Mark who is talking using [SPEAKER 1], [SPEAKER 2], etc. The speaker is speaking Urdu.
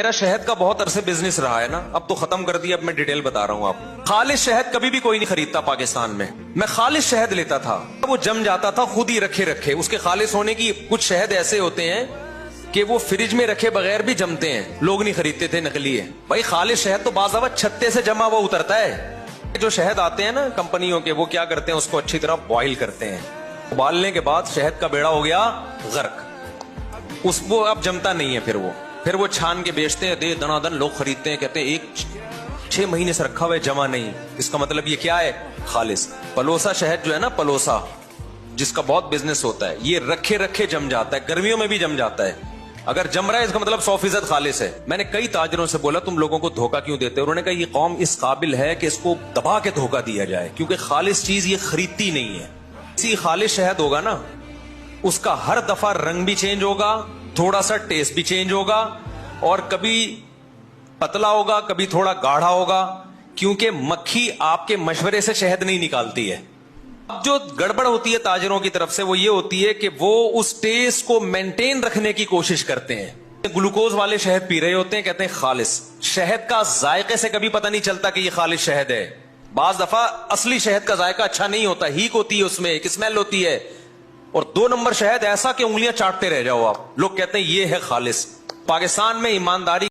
[SPEAKER 1] میرا شہد کا بہت عرصے بزنس رہا ہے نا, اب تو ختم کر دیا, اب میں ڈیٹیل بتا رہا ہوں آپ. خالص شہد کبھی بھی کوئی نہیں خریدتا پاکستان میں خالص شہد لیتا تھا, وہ جم جاتا تھا خود ہی رکھے. اس کے خالص ہونے کی کچھ شہد ایسے ہوتے ہیں کہ وہ فریج میں رکھے بغیر بھی جمتے ہیں, لوگ نہیں خریدتے تھے, نقلی ہے بھائی. خالص شہد تو بعض دفعہ چھتے سے جمع ہوا اترتا ہے. جو شہد آتے ہیں نا کمپنیوں کے, وہ کیا کرتے ہیں, اس کو اچھی طرح بوائل کرتے ہیں. ابالنے کے بعد شہد کا بیڑا ہو گیا غرق, اس وہ اب جمتا نہیں ہے. پھر وہ چھان کے بیچتے ہیں, دے دنا دن لوگ خریدتے ہیں, کہتے ہیں 6 مہینے سے رکھا ہوا ہے جمع نہیں. اس کا مطلب یہ کیا ہے, خالص. پلوسا شہد جو ہے نا, پلوسا جس کا بہت بزنس ہوتا ہے, یہ رکھے جم جاتا ہے, گرمیوں میں بھی جم جاتا ہے. اگر جم رہا ہے اس کا مطلب 100% خالص ہے. میں نے کئی تاجروں سے بولا تم لوگوں کو دھوکہ کیوں دیتے, انہوں نے کہا یہ قوم اس قابل ہے کہ اس کو دبا کے دھوکہ دیا جائے, کیونکہ خالص چیز یہ خریدتی نہیں ہے. اسی خالص شہد ہوگا نا, اس کا ہر دفعہ رنگ بھی چینج ہوگا, تھوڑا سا ٹیسٹ بھی چینج ہوگا, اور کبھی پتلا ہوگا کبھی تھوڑا گاڑھا ہوگا, کیونکہ مکھی آپ کے مشورے سے شہد نہیں نکالتی ہے. اب جو گڑبڑ ہوتی ہے تاجروں کی طرف سے وہ یہ ہوتی ہے کہ وہ اس ٹیسٹ کو مینٹین رکھنے کی کوشش کرتے ہیں. گلوکوز والے شہد پی رہے ہوتے ہیں, کہتے ہیں خالص. شہد کا ذائقے سے کبھی پتہ نہیں چلتا کہ یہ خالص شہد ہے. بعض دفعہ اصلی شہد کا ذائقہ اچھا نہیں ہوتا, ہیک ہوتی ہے, اس میں ایک اسمیل ہوتی ہے, اور 2 نمبر شہد ایسا کہ انگلیاں چاٹتے رہ جاؤ آپ. لوگ کہتے ہیں یہ ہے خالص. پاکستان میں ایمانداری